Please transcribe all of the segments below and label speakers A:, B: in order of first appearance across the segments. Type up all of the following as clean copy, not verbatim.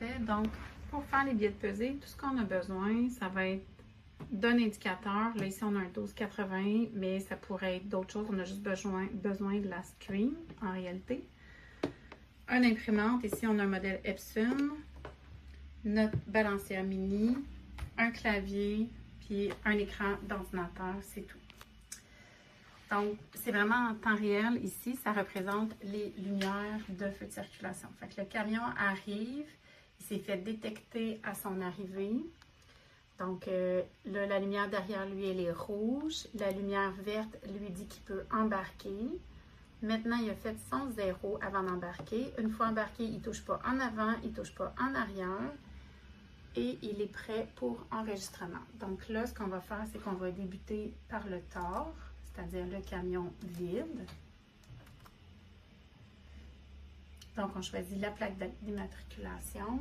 A: Parfait. Donc, pour faire les billets de pesée, tout ce qu'on a besoin, ça va être d'un indicateur. Là, ici, on a un 12,80, mais ça pourrait être d'autres choses. On a juste besoin de la screen, en réalité. Un imprimante. Ici, on a un modèle Epson. Notre balancière mini. Un clavier, puis un écran d'ordinateur. C'est tout. Donc, c'est vraiment en temps réel. Ici, ça représente les lumières de feu de circulation. Fait que le camion arrive. Il s'est fait détecter à son arrivée. Donc, là, la lumière derrière lui, elle est rouge. La lumière verte lui dit qu'il peut embarquer. Maintenant, il a fait son 0 avant d'embarquer. Une fois embarqué, il ne touche pas en avant, il ne touche pas en arrière. Et il est prêt pour enregistrement. Donc là, ce qu'on va faire, c'est qu'on va débuter par le tort, c'est-à-dire le camion vide. Donc, on choisit la plaque d'immatriculation.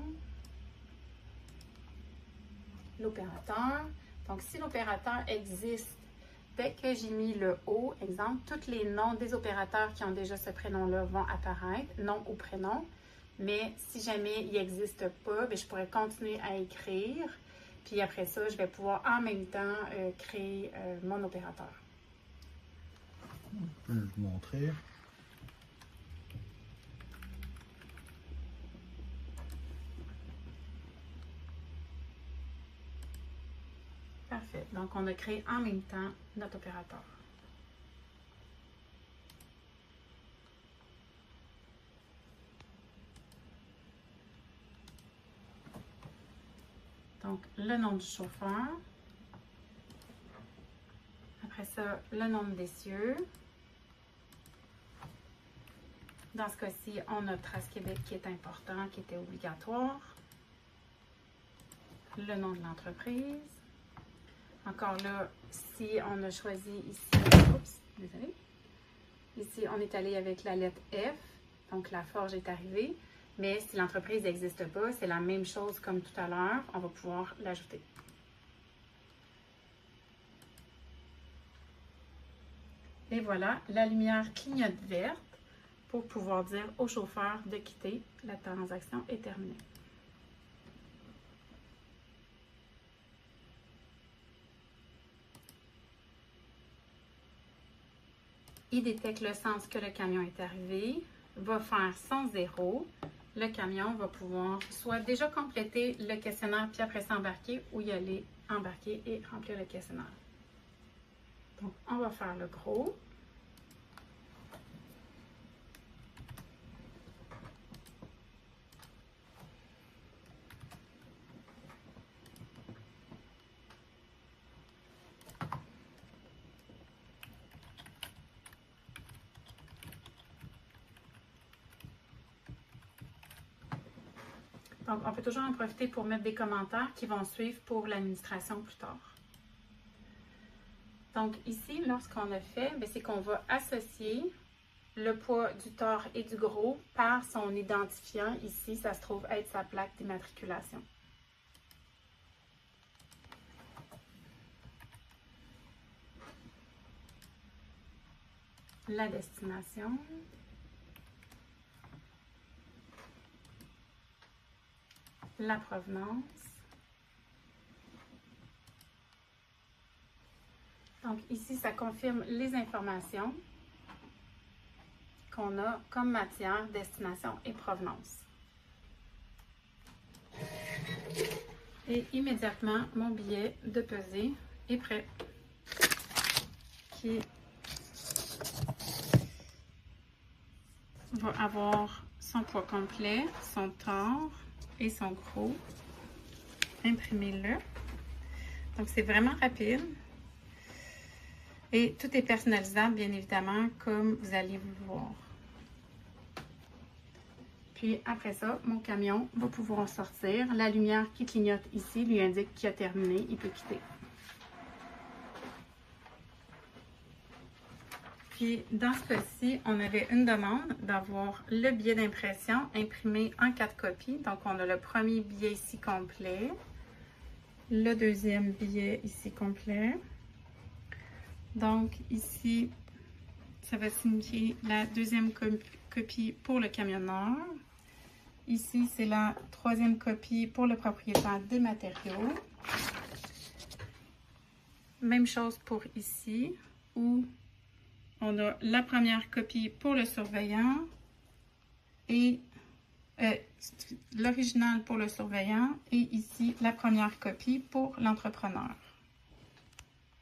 A: L'opérateur. Donc, si l'opérateur existe, dès que j'ai mis le O, exemple, tous les noms des opérateurs qui ont déjà ce prénom-là vont apparaître, nom ou prénom. Mais si jamais il n'existe pas, bien, je pourrais continuer à écrire. Puis après ça, je vais pouvoir en même temps créer mon opérateur.
B: Je vais vous montrer.
A: Parfait. Donc, on a créé en même temps notre opérateur. Donc, le nom du chauffeur. Après ça, le nom de l'essieu. Dans ce cas-ci, on a Trace Québec qui est important, qui était obligatoire. Le nom de l'entreprise. Encore là, si on a choisi ici, oups, désolé. Ici, on est allé avec la lettre F, donc la forge est arrivée. Mais si l'entreprise n'existe pas, c'est la même chose comme tout à l'heure, on va pouvoir l'ajouter. Et voilà, la lumière clignote verte pour pouvoir dire au chauffeur de quitter. La transaction est terminée. Il détecte le sens que le camion est arrivé, va faire son 0. Le camion va pouvoir soit déjà compléter le questionnaire puis après s'embarquer ou y aller embarquer et remplir le questionnaire. Donc, on va faire le gros. Donc, on peut toujours en profiter pour mettre des commentaires qui vont suivre pour l'administration plus tard. Donc, ici, lorsqu'on a fait, c'est qu'on va associer le poids du tort et du gros par son identifiant. Ici, ça se trouve être sa plaque d'immatriculation. La destination. La provenance. Donc ici, ça confirme les informations qu'on a comme matière, destination et provenance. Et immédiatement, mon billet de pesée est prêt. Qui va avoir son poids complet, son tort et son gros. Imprimez-le. Donc, c'est vraiment rapide. Et tout est personnalisable, bien évidemment, comme vous allez vous le voir. Puis, après ça, mon camion va pouvoir sortir. La lumière qui clignote ici lui indique qu'il a terminé. Il peut quitter. Puis, dans ce cas-ci, on avait une demande d'avoir le billet d'impression imprimé en 4 copies. Donc, on a le premier billet ici complet, le deuxième billet ici complet. Donc, ici, ça va signifier la deuxième copie pour le camionneur. Ici, c'est la troisième copie pour le propriétaire des matériaux. Même chose pour ici, où on a la première copie pour le surveillant et l'original pour le surveillant et ici la première copie pour l'entrepreneur.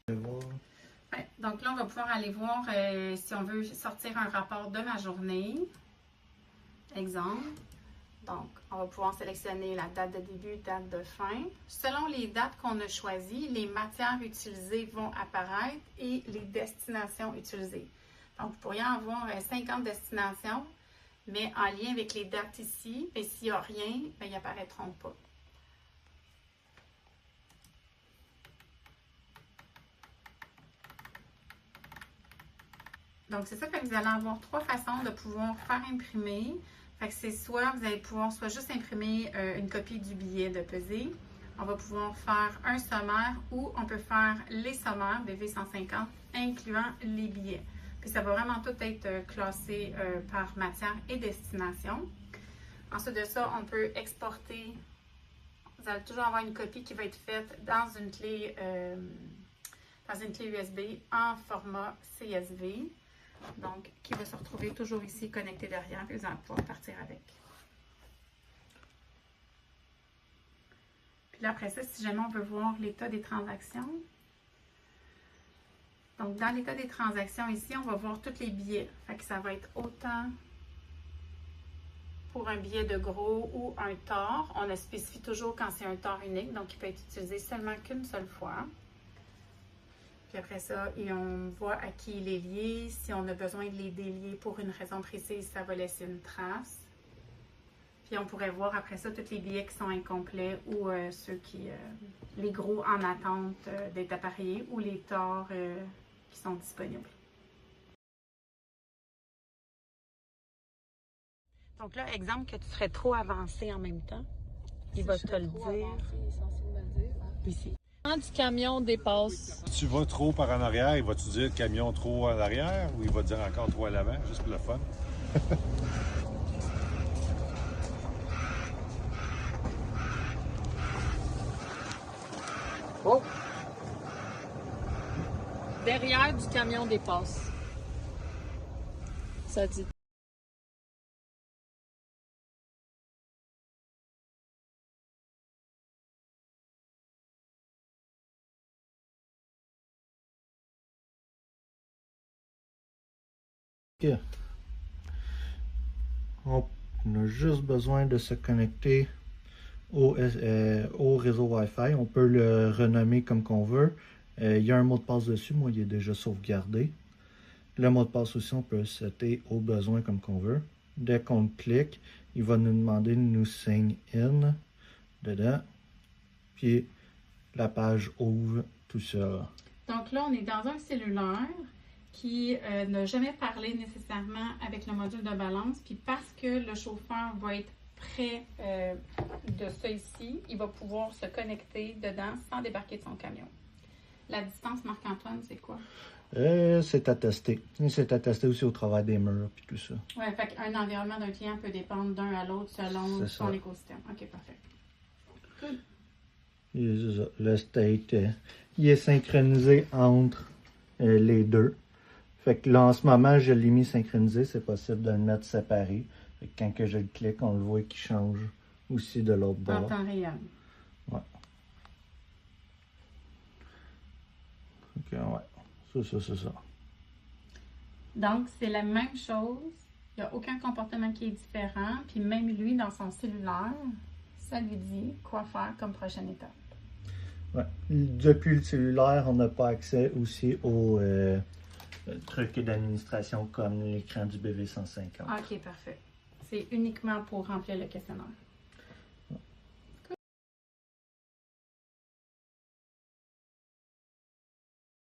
A: Ouais, donc là, on va pouvoir aller voir si on veut sortir un rapport de ma journée. Exemple. Donc, on va pouvoir sélectionner la date de début, date de fin. Selon les dates qu'on a choisies, les matières utilisées vont apparaître et les destinations utilisées. Donc, vous pourriez avoir 50 destinations, mais en lien avec les dates ici. Et s'il n'y a rien, bien, ils n'apparaîtront pas. Donc, c'est ça que vous allez avoir trois façons de pouvoir faire imprimer. Fait que c'est soit vous allez pouvoir soit juste imprimer une copie du billet de pesée. On va pouvoir faire un sommaire ou on peut faire les sommaires BV150 incluant les billets. Puis ça va vraiment tout être classé par matière et destination. Ensuite de ça, on peut exporter. Vous allez toujours avoir une copie qui va être faite dans une clé USB en format CSV. Donc, qui va se retrouver toujours ici connecté derrière, puis vous allez pouvoir partir avec. Puis là, après ça, si jamais on veut voir l'état des transactions, donc dans l'état des transactions ici, on va voir tous les billets. Fait que ça va être autant pour un billet de gros ou un tort. On le spécifie toujours quand c'est un tort unique, donc il peut être utilisé seulement qu'une seule fois. Puis après ça, et on voit à qui il est lié. Si on a besoin de les délier pour une raison précise, ça va laisser une trace. Puis on pourrait voir après ça tous les billets qui sont incomplets ou ceux qui, les gros en attente d'être appareillés ou les torts qui sont disponibles. Donc là, exemple que tu serais trop avancé en même temps, il va te le dire. Ici.
B: Quand du camion dépasse.
C: Si tu vas trop par en arrière, il va-tu dire camion trop en arrière ou il va dire encore trop à l'avant, juste pour le fun?
B: Oh! Derrière du camion dépasse. Ça dit.
D: On a juste besoin de se connecter au réseau Wi-Fi. On peut le renommer comme qu'on veut. Il y a un mot de passe dessus. Moi, il est déjà sauvegardé. Le mot de passe aussi, on peut le setter au besoin comme qu'on veut. Dès qu'on clique, il va nous demander de nous sign in dedans. Puis la page ouvre tout ça.
A: Donc là, on est dans un cellulaire qui n'a jamais parlé nécessairement avec le module de balance. Puis parce que le chauffeur va être près de ça ici, il va pouvoir se connecter dedans sans débarquer de son camion. La distance, Marc-Antoine, c'est quoi?
D: C'est à tester. C'est à tester aussi au travail des murs et tout ça.
A: Oui, fait qu'un environnement d'un client peut dépendre d'un à l'autre selon son écosystème. OK, parfait. Good.
D: Le state, il est synchronisé entre les deux. Fait que là, en ce moment, je l'ai mis synchronisé. C'est possible de le mettre séparé. Fait que quand que je le clique, on le voit qu'il change aussi de l'autre bord.
A: En temps réel.
D: Ouais. Ok, ouais. C'est ça.
A: Donc, c'est la même chose. Il n'y a aucun comportement qui est différent. Puis même lui, dans son cellulaire, ça lui dit quoi faire comme prochaine étape.
D: Ouais. Depuis le cellulaire, on n'a pas accès aussi aux trucs d'administration comme l'écran du BV150.
A: OK, parfait. C'est uniquement pour remplir le questionnaire.